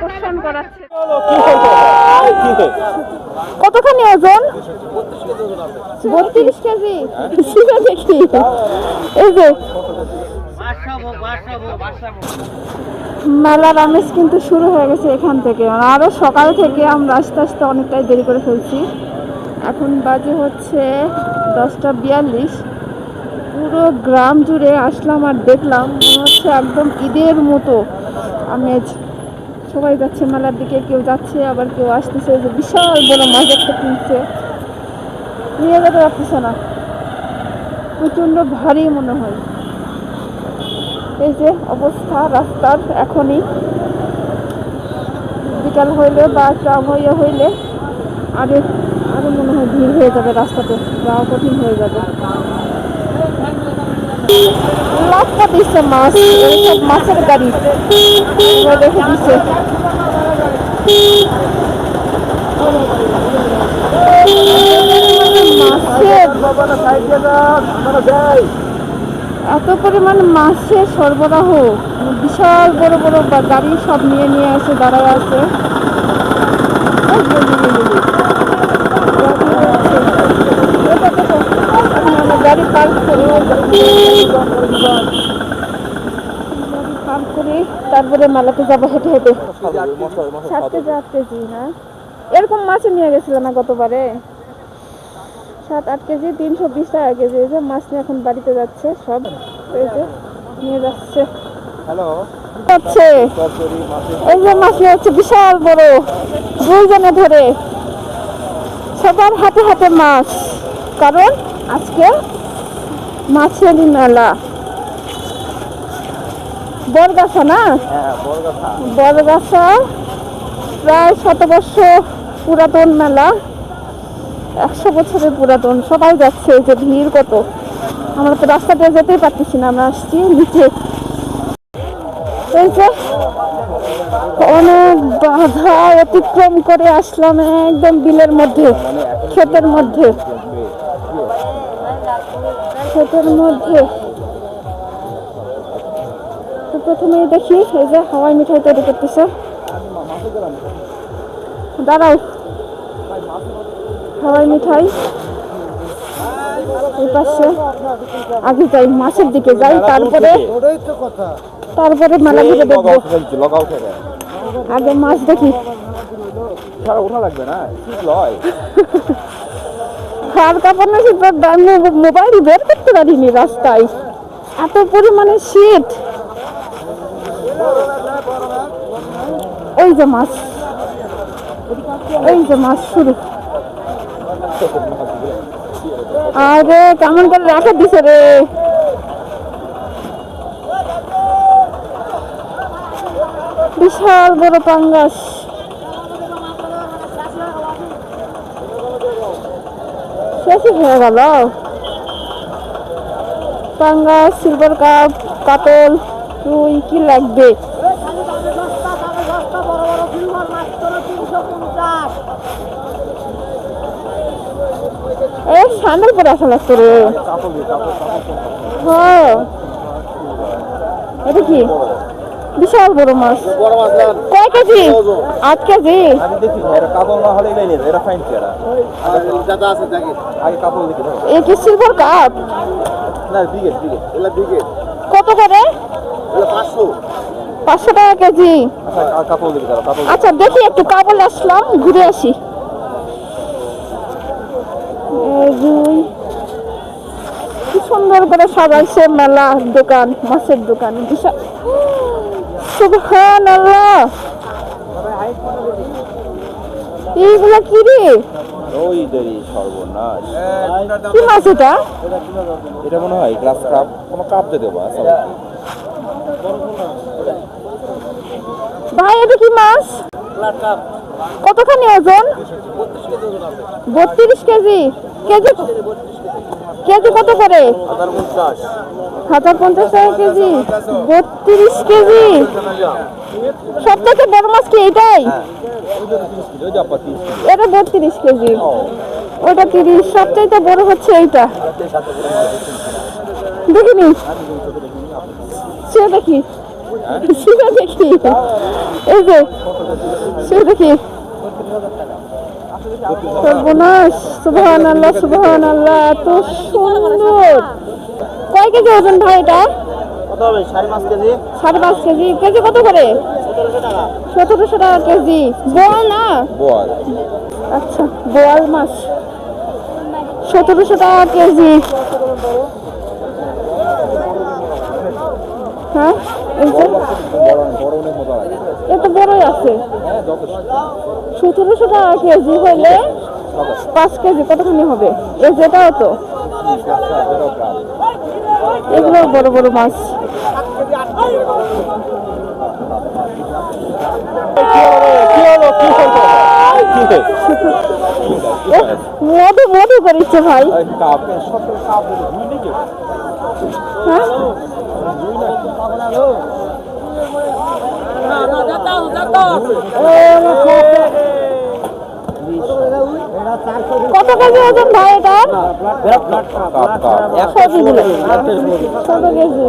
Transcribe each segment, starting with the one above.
আকর্ষণ করাচ্ছে। কতখানি ওজন? 32 কেজি। দেখি এই যে মেলার আমেজ কিন্তু শুরু হয়ে গেছে এখান থেকে। আরো সকাল থেকে আমরা আস্তে আস্তে অনেকটাই দেরি করে ফেলছি। এখন বাজে হচ্ছে 10:42। পুরো গ্রাম জুড়ে আসলাম আর দেখলাম মনে হচ্ছে একদম ঈদের মতো আমেজ। সবাই যাচ্ছে মেলার দিকে, কেউ যাচ্ছে আবার কেউ আসতেছে। যে বিশাল বড় মাছ একটা কিনছে, নিয়ে যেতে পারতেছে না, প্রচন্ড ভারী মনে হয়। এই যে অবস্থা রাস্তার এখনই, বিকাল হইলে বা ট্রাম হইলে আরো আরো মনে হয় ভিড় হয়ে যাবে, রাস্তাতে যাওয়া কঠিন হয়ে যাবে। লাখটা দিচ্ছে মাছ, এইসব মাছের গাড়ি রেখে দিচ্ছে। এত পরিমাণ মাছের সরবরাহ, বিশাল বড় বড় গাড়ি সব নিয়ে নিয়ে এসে দাঁড়ায় আছে। গাড়ি পার্ক করে তারপরে মেলাতে যাবো হেঁটে হেঁটে। 7 কেজি 8 কেজি না, এরকম মাছ নিয়ে গেছিলাম না গতবারে। 7-8 কেজি 320 টাকা কেজি। এই যে মাছ নিয়ে এখন বাড়িতে যাচ্ছে সব, এই যে নিয়ে যাচ্ছে। এই যে মাছ নিয়ে যাচ্ছে বিশাল বড়, 2 জনে ধরে। সবার হাতে হাতে মাছ, কারণ আজকে মাছেরই মেলা। বরগাছা না, বরগাছা প্রায় 100 বছর পুরাতন মেলা, 100 বছরের পুরাতন। সবাই যাচ্ছে, এই যে ভিড় কত। আমরা তো রাস্তা দিয়ে যেতেই পারতেছি না, আমরা আসছি নিচে। এই যে অনেক বাধা অতিক্রম করে আসলাম একদম বিলের মধ্যে, ক্ষেতের মধ্যে। তো প্রথমেই দেখি এই যে হাওয়াই মিঠাই তৈরি করতেছে। দাঁড়াও, হাওয়াই মিঠাই এই পাশে। আগে যাই, মাছের দিকে যাই, তারপরে মেলা ঘুরে দেখবো। আগে মাছ দেখি। হাড় কাঁপানো শীত, মোবাইল বের করতে পারিনি রাস্তায়, এত পরিমাণে শীত। ওই যে মাছ, এই যে মাছ শুরু। আরে কেমন করে রেখে দিছে রে। বিশাল বড় পাঙ্গাস। শেষই হয়ে গেল। পাঙ্গাস, সিলভার কাপ, কাতল, রুই, কি লাগবে? এই স্যান্ডেল পরে আসা লাগতো রে। হ্যাঁ, এটা কি বিশাল বড় মাছ। কয় কেজি? 8 কেজি। এ কি সিলভার কাপ? কত করে? 500 টাকা কেজি। আচ্ছা দেখি, একটু কাবল আসলাম, ঘুরে আসি। কি সুন্দর করে সাজাইছে মেলা দোকান, মাছের দোকান। বিশাল, সুবহানাল্লাহ। এইগুলা কি রে? কি মাছ এটা? এটা মনে হয় গ্লাস কাপ, কোনো কাপ দিয়ে দেবো। ভাই এটা কি মাছ? কতখানি ওজন? 32 কেজি। কেজি কেজি কত করে? 1050 টাকা কেজি। 32 কেজি। সবথেকে বড় মাছ কি এটাই? এটা 32 কেজি, ওটা 30। সবচাইতে বড় হচ্ছে এইটা। দেখিনি সে, দেখি সেটা দেখি, এই যে সেটা দেখি। সর্বনাশ, সুবহানাল্লাহ সুবহানাল্লাহ, এত সুন্দর। কয় কেজি ওজন ভাই এটা? কত হবে? 5.5 কেজি। 5.5 কেজি। কেজি কত করে? 1700 টাকা। 1700 টাকা কেজি। বোয়াল না? বোয়াল। আচ্ছা, বোয়াল মাছ 1700 টাকা কেজি। হ্যাঁ, এই যে বড় অনেক মজা লাগে। এত বড়ই আছে। হ্যাঁ, যথেষ্ট। 1700 টাকা কেজি হলে 5 কেজি কতখানি হবে? এই যেটাও তো, এগুলো বড় বড় মাছ। মধু মধু করিচ্ছে ভাই। হ্যাঁ, কত কেজি ওজন ভাই এটা? 100 কেজি।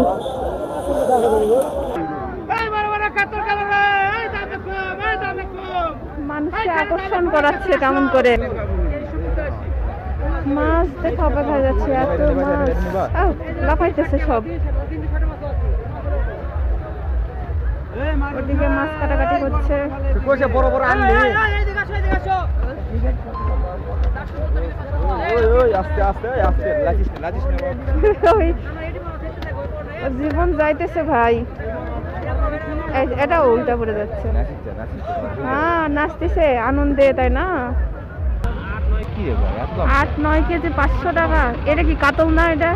মানুষকে আকর্ষণ করাচ্ছে কেমন করে? মাছ দেখা দেখা যাচ্ছে, এত মাছ। লাফাইতেছে সব। ওদিকে মাছ কাটাকাটি হচ্ছে। বড় বড় আনলি। আস্তে আস্তে আস্তে, লাচিস না ওর জীবন যাইতেছে ভাই। এটাও উল্টা পড়ে যাচ্ছে। হ্যাঁ, নাচতেছে আনন্দে, তাই না? 8-9 কেজি 500 টাকা। এটা কি কাতল না? এটা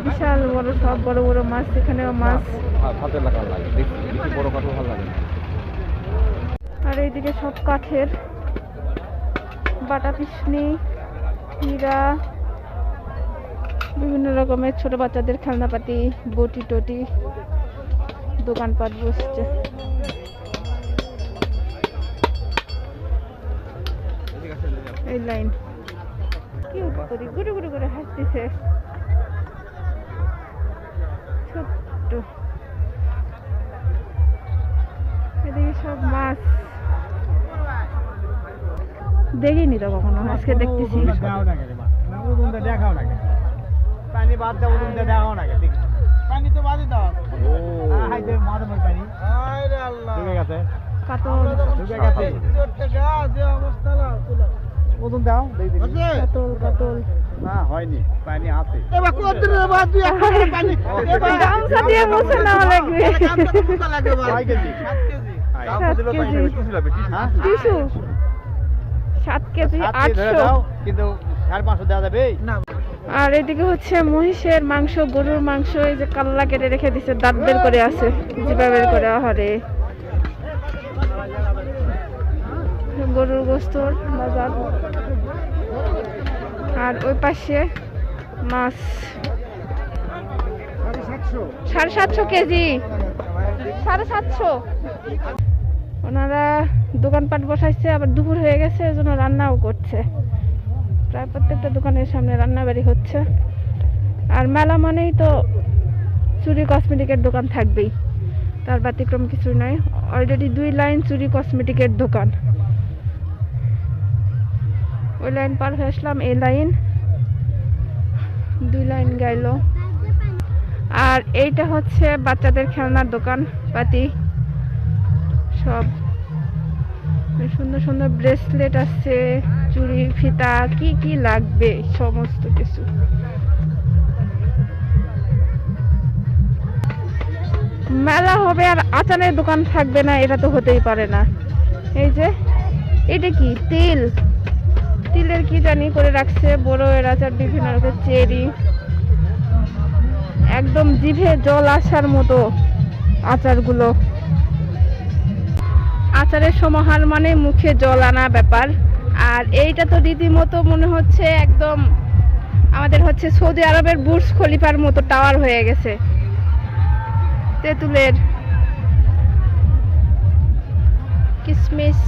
বিশাল বড়, সব বড় বড় মাছ। এখানেও মাছ। আর এইদিকে সব কাঠের বাটা পিসনি, হীরা, বিভিন্ন রকমের ছোট বাচ্চাদের খেলনাপাতি, বটি টটি, দোকানপাট বসছে। এই লাইন কি করি, গুড়ি গুড়ি করে হাসতেছে। ছোট্ট এদিকে সব মাছ। দেখিনি তো কখনো, আজকে দেখতেছি। পানি বাদ দাও, দেখাও না। পানি তো বাদই দাও। ঢুকে গেছে কাতল, ঢুকে গেছে। ওজন দাও, কাতল কাতল। না হয়নি, পানি আছে। গামছা দিয়ে মুছে নেওয়া লাগবে। 6 কেজি। 7 KG tissue, 7 KG 800। কিন্তু 550 দেওয়া যাবে না। আর এদিকে হচ্ছে মহিষের মাংস, গরুর মাংস। এই যে কাল্লা কেটে রেখে দিছে, দাঁত বের করে আছে, জিভা বের করে। আহারে, গরুর গোস্তর বাজার। আর ওই পাশে মাছ 750 কেজি, 750। ওনারা দোকানপাট বসাইছে, আবার দুপুর হয়ে গেছে, এজন্য রান্নাও করছে। প্রায় প্রত্যেকটা দোকানের সামনে রান্নাবাড়ি হচ্ছে। আর মেলা মানেই তো চুরি কসমেটিকের দোকান থাকবেই, তার ব্যতিক্রম কিছু নয়। অলরেডি 2 লাইন চুরি কসমেটিকের দোকান। ওই লাইন পার হয়ে আসলাম, এই লাইন, 2 লাইন গেল। আর এইটা হচ্ছে বাচ্চাদের খেলনার দোকান পাতি সব। সুন্দর সুন্দর ব্রেসলেট আছে, চুড়ি, ফিতা, কি কি লাগবে সমস্ত কিছু। মেলা হবে আর আচারের দোকান থাকবে না, এটা তো হতেই পারে না। এই যে এটা কি তিল, তিলের কি জানি করে রাখছে, বড় এর আচার, বিভিন্ন রকমের চেরি, একদম জিভে জল আসার মতো আচারগুলো। আচারের সমাহার মানে মুখে জল আনা ব্যাপার। আর এইটা তো রীতিমতো মনে হচ্ছে একদম আমাদের হচ্ছে সৌদি আরবের বুর্জ খলিফার মতো টাওয়ার হয়ে গেছে। তেঁতুলের, কিশমিশ,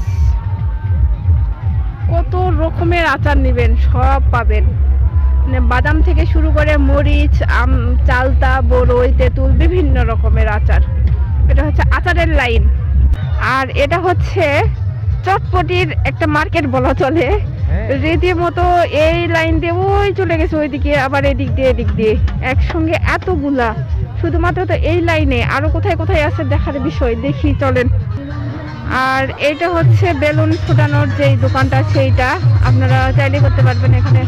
কত রকমের আচার নেবেন সব পাবেন। মানে বাদাম থেকে শুরু করে মরিচ, চালতা, বড়ই, তেঁতুল, বিভিন্ন রকমের আচার। এটা হচ্ছে আচারের লাইন। আর এটা হচ্ছে চটপটির একটা মার্কেট বলা চলে। রীতিমতো এই লাইন দিয়ে ওই চলে গেছে ওইদিকে, আবার এদিক দিয়ে একসঙ্গে এতগুলা, শুধুমাত্র তো এই লাইনে, আরো কোথায় কোথায় আছে দেখার বিষয়। দেখি চলেন। আর এইটা হচ্ছে বেলুন ফুটানোর যেই দোকানটা, সেইটা আপনারা চাইলে করতে পারবেন। এখানে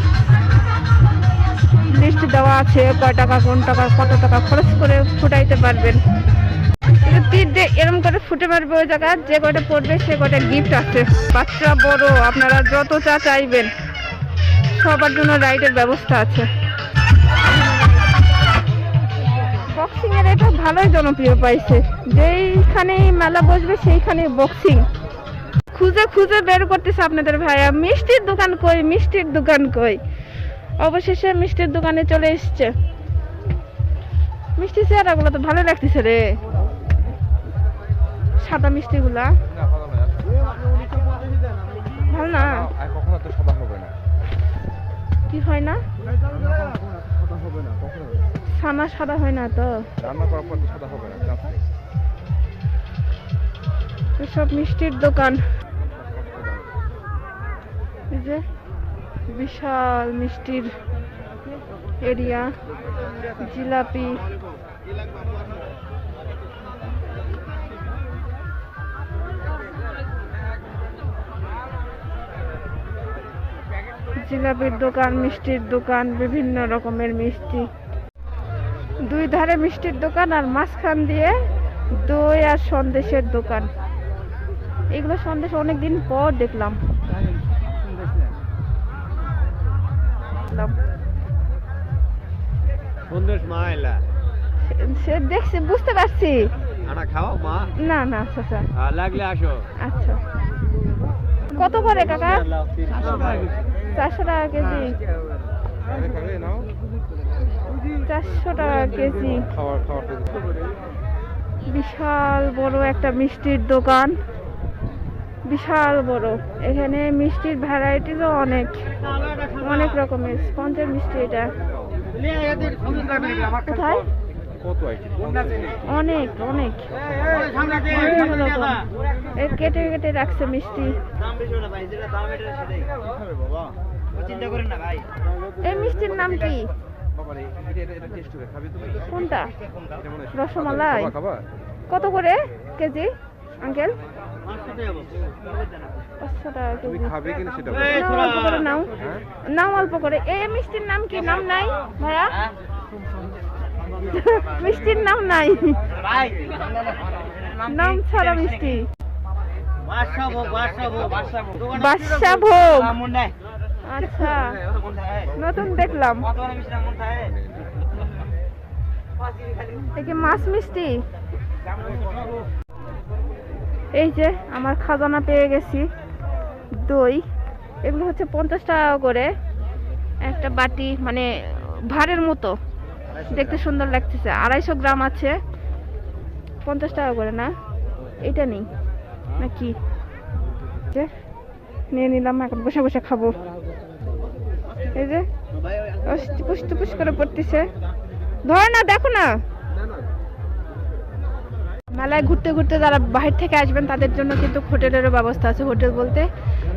লিস্ট দেওয়া আছে কয় টাকা, কোন টাকা, কত টাকা খরচ করে ফুটাইতে পারবেন। তীর দিয়ে এরকম করে ফুটে মারবে ওই জায়গা, যে কয়টা পড়বে সে কয়টা গিফট আছে। বাচ্চা বড় আপনারা যত চা চাইবেন সবার জন্য রাইডের ব্যবস্থা আছে। বক্সিং এর এটা ভালোই জনপ্রিয় পাইছে, যেইখানেই মেলা বসবে সেইখানেই বক্সিং। খুঁজে খুঁজে বের করতেছে আপনাদের ভাইয়া, মিষ্টির দোকান কই, মিষ্টির দোকান কই। অবশেষে মিষ্টির দোকানে চলে এসছে। মিষ্টি চেহারাগুলো তো ভালো লাগতেছে রে, সাদা মিষ্টিগুলা ভালো না। কখনো তো সাদা হবে না। কি হয় না? সাদা হবে না কখনো। ছানা সাদা হয় না তো, রান্না করার পর তো সাদা হবে না। এসব মিষ্টির দোকান। এই যে বিশাল মিষ্টির এরিয়া, জিলাপি, জিলাপির দোকান, মিষ্টির দোকান, বিভিন্ন রকমের মিষ্টি। দুই ধারে মিষ্টির দোকান আর মাঝখান দিয়ে দই আর সন্দেশের দোকান। এগুলো সন্দেশ অনেকদিন পর দেখলাম। সন্দেশ মা এলা সে দেখছি, বুঝতে পারছি। আনা খাও মা? না না চাচা, লাগলে আসো। আচ্ছা কত করে কাকা? 400 টাকা কেজি। 400 টাকা কেজি। বিশাল বড় একটা মিষ্টির দোকান, বিশাল বড়। এখানে মিষ্টির ভ্যারাইটিসও অনেক অনেক রকমের। স্পঞ্জের মিষ্টি এটা কোথায়? অনেক অনেক কেটে কেটে রাখছে মিষ্টি। এই মিষ্টির নাম কি? কোনটা? রসমালাই। কত করে কেজি আঙ্কেল? 500 টাকা কেজি। নাও অল্প করে, নাও নাও অল্প করে। এই মিষ্টির নাম কি? নাম নাই ভাইয়া? মিষ্টির নাম নাই, নাম ছাড়া মিষ্টি। বাদশা ভোগ। আচ্ছা নতুন দেখলাম। মাছ মিষ্টি। এই যে আমার খাজানা পেয়ে গেছি, দই। এগুলো হচ্ছে 50 টাকা করে একটা বাটি, মানে ভাঁড়ের মতো, দেখতে সুন্দর লাগতেছে। 250 গ্রাম আছে, 50 টাকা করে না? এটা নেই নাকি? নিয়ে নিলাম, এখন বসে বসে খাবো। এই যে টুপুস টুপুস করে পড়তেছে, ধর না, দেখো না। মেলায় ঘুরতে ঘুরতে যারা বাহির থেকে আসবেন তাদের জন্য কিন্তু হোটেলেরও ব্যবস্থা আছে। হোটেল বলতে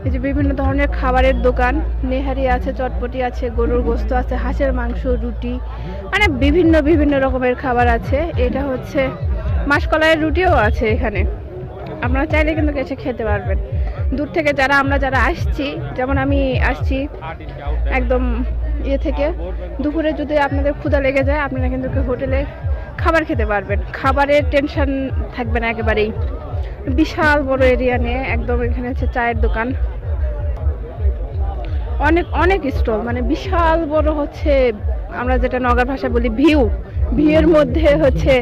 এই যে বিভিন্ন ধরনের খাবারের দোকান, নেহারি আছে, চটপটি আছে, গরুর গোস্ত আছে, হাঁসের মাংস, রুটি, মানে বিভিন্ন বিভিন্ন রকমের খাবার আছে। এটা হচ্ছে মাসকলাইয়ের রুটিও আছে এখানে, আপনারা চাইলে কিন্তু এসে খেতে পারবেন। দূর থেকে আমরা যারা আসছি, যেমন আমি আসছি একদম ইয়ে থেকে, দুপুরে যদি আপনাদের ক্ষুধা লেগে যায় আপনারা কিন্তু হোটেলে খাবার খেতে পারবেন, খাবারের টেনশন থাকবে না একেবারেই। বিশাল বড় এরিয়া নিয়ে একদম। এখানে হচ্ছে চায়ের দোকান, অনেক অনেক স্টল, মানে বিশাল বড় হচ্ছে, আমরা যেটা নগর ভাষায় বলি ভিউয়ের মধ্যে হচ্ছে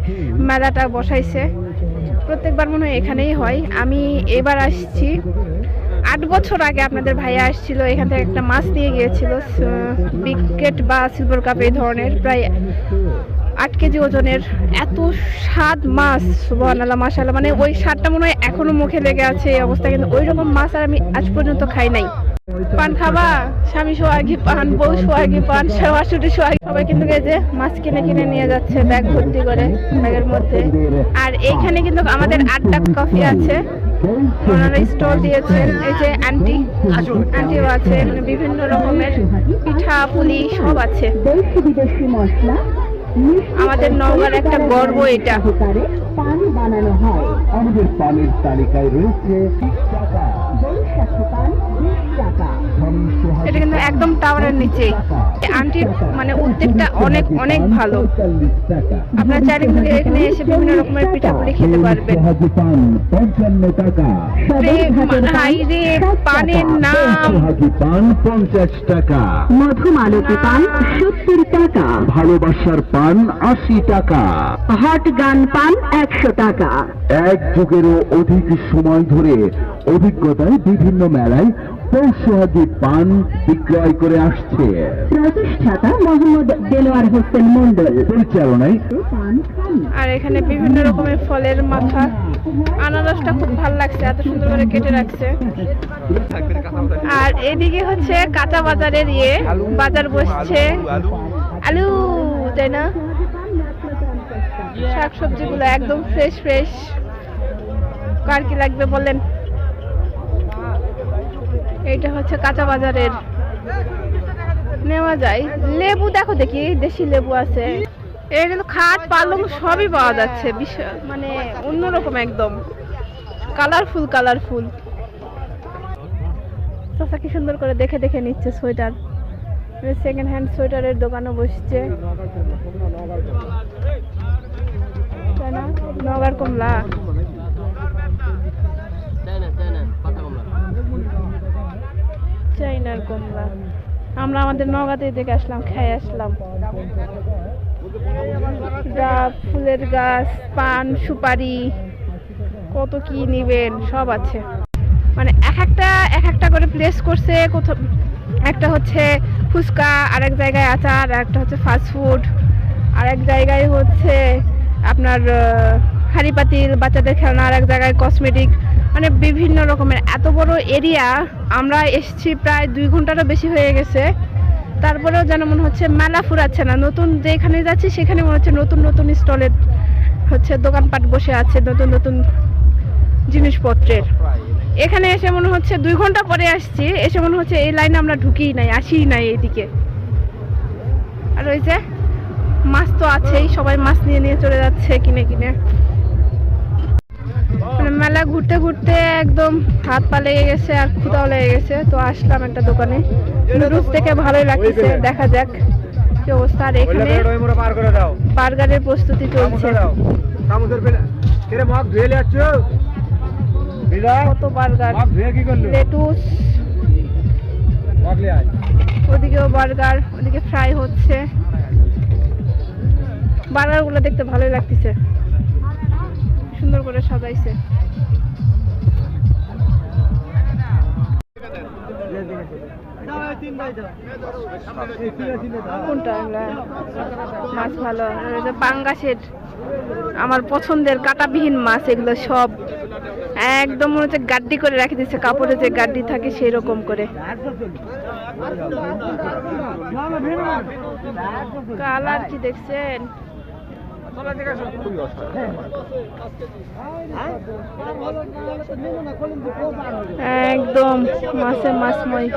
মেলাটা বসাইছে। প্রত্যেকবার মনে হয় এখানেই হয়। আমি এবার আসছি, 8 বছর আগে আপনাদের ভাইয়া আসছিল, এখান থেকে একটা মাছ নিয়ে গিয়েছিল, বিকেট বা সিলভার কাপ এই ধরনের, প্রায় 8 কেজি ওজনের। এত স্বাদ মাছ, সুবহানাল্লাহ মাশাআল্লাহ, মানে ওই স্বাদটা মনে হয় এখনো মুখে লেগে আছে এই অবস্থা। কিন্তু ওই রকম মাছ আর আমি আজ পর্যন্ত খাই নাই। পান খাবা? স্বামী সোহাগী পান, বউ সোহাগী পান, শাশুড়ি সোহাগী, সবাই কিন্তু এই যে মাছ কিনে কিনে নিয়ে যাচ্ছে ব্যাগ ভর্তি করে, ব্যাগের মধ্যে। আর এইখানে কিন্তু আমাদের আড্ডা কফি আছে, ওনারা স্টল দিয়েছেন। এই যে আন্টিও আছে, এখানে বিভিন্ন রকমের পিঠা পুলি সব আছে। আমাদের নওগাঁর একটা গর্ব এটা। পান বানানো হয়। আমাদের পানের তালিকায় রয়েছে 30 টাকা, বৈশাখী পান 20 টাকা। এটা কিন্তু একদম টাওয়ারের নিচেই। আন্টির মানে উদ্যোগটা অনেক অনেক ভালো। আপনারা চাইলে কিন্তু এখানে এসে বিভিন্ন রকমের পিঠাপুলি খেতে পারবেন। পান 55 টাকা, হাইরে পানের নাম। পান 50 টাকা, মধুমালতী পান 70 টাকা, ভালোবাসার পান 80 টাকা, হট গান পান 100 টাকা। এক যুগেরও অধিক সময় ধরে অভিজ্ঞতায় বিভিন্ন মেলায় পৌষহাগী পান বিক্রয় করে আসছে। প্রতিষ্ঠাতা মোহাম্মদ দেলোয়ার হোসেন মন্ডল পরিচালনায় পান খান। আর এখানে বিভিন্ন রকমের ফলের মাথা, আনারসটা খুব ভালো লাগছে, এত সুন্দর করে কেটে রাখছে। আর এদিকে হচ্ছে কাঁচা বাজারের বাজার বসছে। আলু, তাই না? শাকসবজি গুলো একদম ফ্রেশ ফ্রেশ। কার কি লাগবে বলেন? এইটা হচ্ছে কাঁচা বাজারের, নেওয়া যায়। লেবু দেখো দেখি, দেশি লেবু আছে। এটা কিন্তু খাট পালং সবই পাওয়া যাচ্ছে, মানে অন্যরকম একদম কালারফুল কালারফুল। চাচা কি সুন্দর করে দেখে দেখে নিচ্ছে সোয়েটার। সেকেন্ড হ্যান্ড সোয়েটারের দোকানও বসছে, তাই না? নগর কমলা, চাইনার কমলা। আমরা আমাদের নগাতে দেখে আসলাম, খেয়ে আসলাম। ফুলের গাছ, পান, সুপারি, কত কি নিবেন সব আছে। মানে এক একটা করে প্লেস করছে। কোথাও একটা হচ্ছে ফুচকা, আরেক জায়গায় আচার, আর একটা হচ্ছে ফাস্টফুড, আরেক জায়গায় হচ্ছে আপনার হাঁড়ি পাতিল, বাচ্চাদের খেলনা, আর এক জায়গায় কসমেটিক। মানে বিভিন্ন রকমের এত বড় এরিয়া। আমরা এসেছি প্রায় 2 ঘন্টারও বেশি হয়ে গেছে, তারপরেও যেন মনে হচ্ছে মেলা ফুরাচ্ছে না। নতুন যেখানে যাচ্ছি সেখানে মনে হচ্ছে নতুন নতুন স্টলের হচ্ছে দোকানপাট বসে আছে, নতুন নতুন জিনিসপত্রের। এখানে এসে মনে হচ্ছে 2 ঘন্টা পরে আসছি, এসে মনে হচ্ছে এই লাইনে আমরা ঢুকিই নাই, আসিই নাই এইদিকে। আর ওই যে মাছ তো আছেই, সবাই মাছ নিয়ে নিয়ে চলে যাচ্ছে কিনে কিনে। মানে মেলা ঘুরতে ঘুরতে একদম হাত পা লেগে গেছে আর ক্ষুধাও লেগে গেছে। তো আসলাম একটা দোকানে, নুডলস থেকে ভালোই লাগছে, দেখা যাক কি অবস্থা। আর এখানে বার্গারের প্রস্তুতি চলছে। কত বার্গার, লেটুস, ওদিকেও বার্গার, ওদিকে ফ্রাই হচ্ছে। বার্গার গুলো দেখতে ভালোই লাগতেছে, সুন্দর করে সাজাইছে। কোনটা মাছ ভালো? পাঙ্গাসের, আমার পছন্দের কাঁটাবিহীন মাছ এগুলো সব একদম মনে হচ্ছে গাড্ডি করে রেখে দিচ্ছে, কাপড়ে যে গাড্ডি থাকে সেই রকম করে। কালার কি দেখছেন? একদম মাছের মাছময়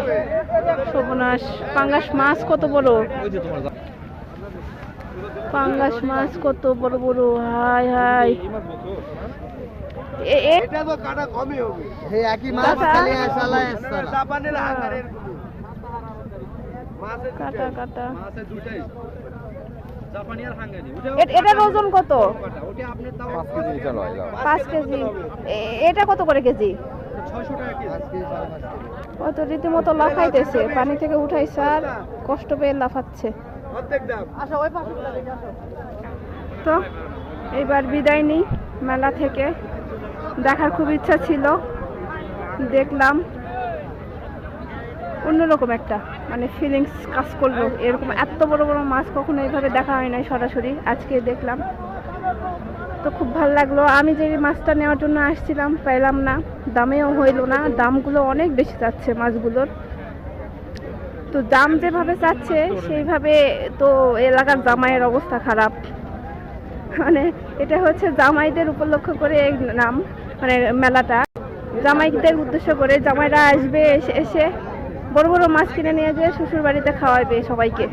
সর্বনাশ। পাঙ্গাস মাছ কত বড়, পাঙ্গাস মাছ কত বড় বড়, হাই হাই। কাটা কাটা। এটার ওজন কত? 5 কেজি। এটা কত করে কেজি? কত রীতিমতো লাফাইতেছে, পানি থেকে উঠাইছে আর কষ্ট পেয়ে লাফাচ্ছে। তো এইবার বিদায় নিই মেলা থেকে। দেখার খুব ইচ্ছা ছিল, দেখলাম, অন্যরকম একটা মানে ফিলিংস কাজ করলো। এরকম এত বড় বড় মাছ কখনো এইভাবে দেখা হয় নাই সরাসরি, আজকে দেখলাম। তো খুব ভালো লাগলো। আমি যে মাছটা নেওয়ার জন্য আসছিলাম পাইলাম না, দামেও হইলো না, দামগুলো অনেক বেশি যাচ্ছে মাছগুলোর। তো দাম যেভাবে চাচ্ছে সেইভাবে তো এলাকার জামাইয়ের অবস্থা খারাপ। মানে এটা হচ্ছে জামাইদের উপলক্ষ করে এই নাম, মানে মেলাটা জামাইদের উদ্দেশ্য করে। জামাইরা আসবে, এসে বড় বড় মাছ কিনে নিয়ে যেয়ে শ্বশুর বাড়িতে খাওয়াবে সবাইকে।